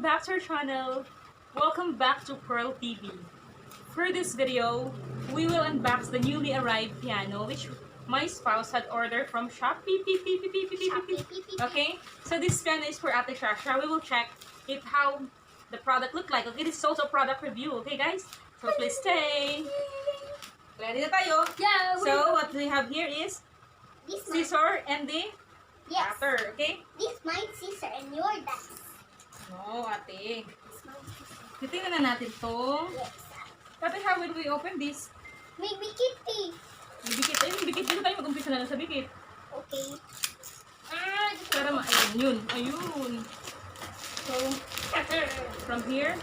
back to our channel. Welcome back to PherlTV. For this video, we will unbox the newly arrived piano which my spouse had ordered from Shoppee. Okay, so this piano is for Ate Shasha. We will check if how the product look like. Okay, this is also a product review. Okay, guys? So please stay. Ready na tayo? Yeah. So what we have here is This scissor and the cutter. Okay? This mine scissor and your dad's. No, ate. This mine scissor. Titingnan na natin to. Yes. Ate, how will we open this? Maybe kitty. May bikit. Ayun, may bikit. Dito tayo mag-umpisa na lang sa bikit. Okay. Para ayun, yun. Ayun. So, from here.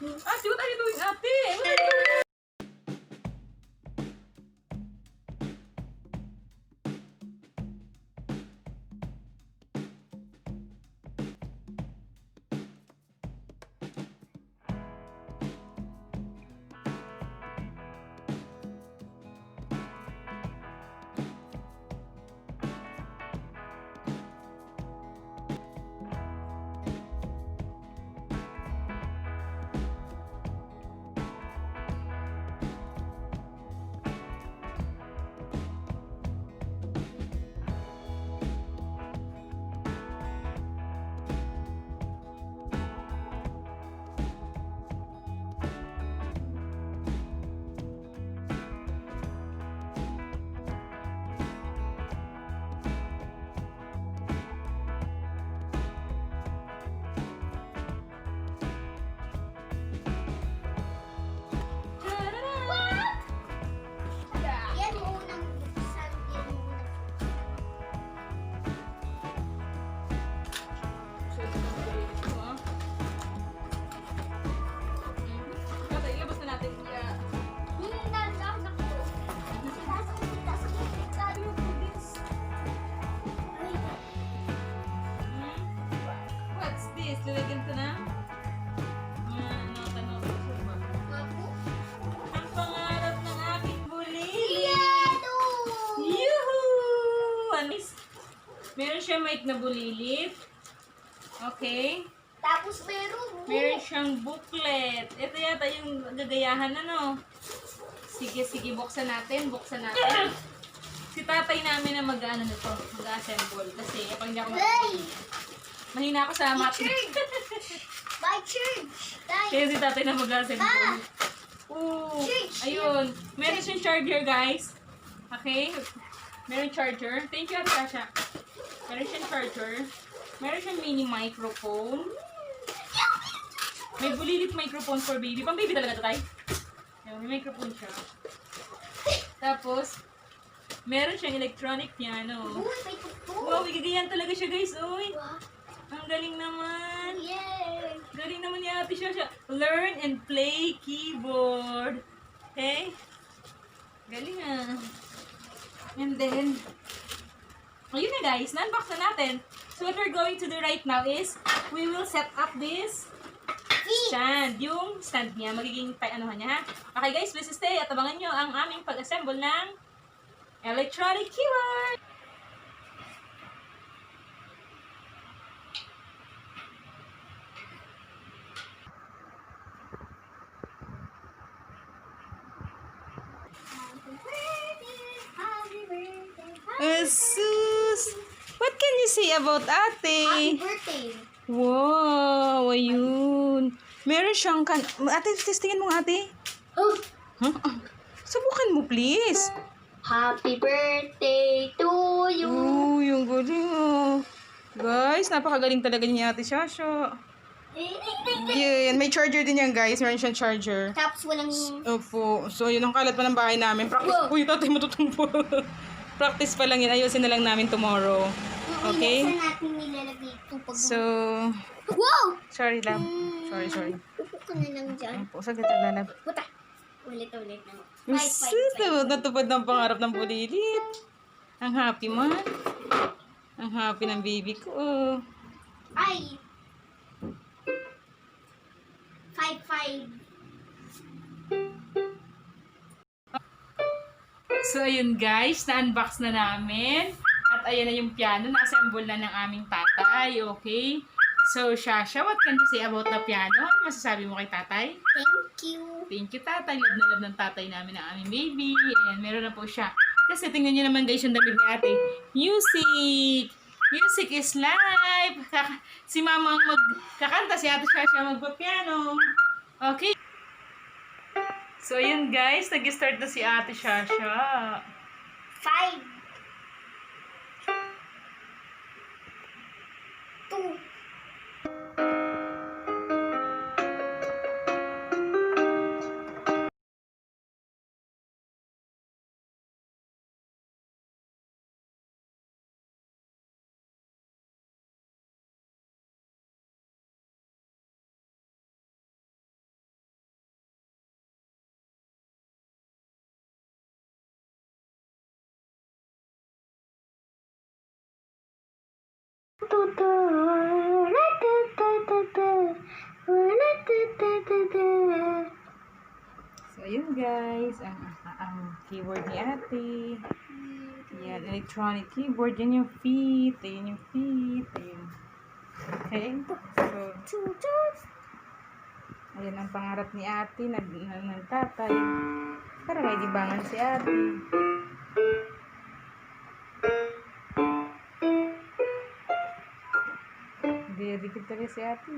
Ate, what are you doing, ate? What are you doing? Yan mo unang buksan. Yan mo unang So, ito na ito, ah. Ate, ilabas na natin. Yeah. What's this? Lalagyan ko na? Nota. Ang pangarap ng aking bulili. Yuhuu! Meron siya mic na bulilit. Okay. Tapos Meron siyang booklet. Ito yata yung gagayahan ano. Sige, buksan natin. Si tatay namin na mag-ano nito, mag-assemble. Kasi kapag hindi ako mahina ako sa math. By church. Kaya si tatay na mag-assemble. Ooh, ayun. Meron siyang charger, guys. Okay? Meron charger. Thank you, Ate Sasha. Meron siyang charger. Meron siyang mini microphone. May bulilit microphone for baby. Pang baby talaga ito, tay. Ayun, may microphone siya. Tapos, meron siyang electronic piano. Wow, igagayan talaga siya, guys. Uy, ang galing naman. Yay! Galing naman ni Ate Shasha. Learn and play keyboard. Okay? Galing ah. And then, ayun na guys, na-unbox na natin. So what we're going to do right now is, we will set up this stand. Yung stand niya, magiging anuhan niya ha. Okay guys, please stay at abangan nyo ang aming pag-assemble ng electronic keyboard. Sus! What can you say about ate? Happy birthday! Wow! Ayun! Meron siyang ate, testingin mo nga ate. Oh! Huh? Subukan mo please. Happy birthday to you! Oh, yung galing oh. Guys, napakagaling talaga niya ate Shasha. Yan, may charger din yan guys. Meron siyang charger. Tapos walang... Opo. So, yun ang kalat pa ng bahay namin. Practice. Wow. Uy, tatay matutumpo. Practice pa lang yun. Ayusin na lang namin tomorrow. Okay? Saan natin nilalagay ito pag... So, wow! sorry lang. Sorry. Upo ka na lang dyan. Opo, saglit ang lalab. Puta! Ulit na. Natupad ng pangarap ng bulilit. Ang happy man. Ang happy ng baby ko. Ay! 5-5. So, ayun guys, na-unbox na namin. At ayan na yung piano, na-assemble na ng aming tatay. tatay. Okay? So, Shasha, what can you say about the piano? Ano masasabi mo kay tatay? Thank you. Thank you, tatay. Love na love ng tatay namin ang aming baby. Ayan, meron na po siya. Kasi tingnan niyo naman guys yung damit ni ate. Music! Music is life! Si mama ang magkakanta, si ate Shasha magpa-piano. Okay? So, yun guys. Nag-start na si ate Shasha. 5. 2. So, yun guys. Ang keyboard ni ate. Yan, electronic keyboard. Yan yung feet. Ayan yung feet. Ayan. Okay? So, ayan ang pangarap ni ate. Ng tatay. Para may libangan si ate. Hindi, dikit talaga si ate.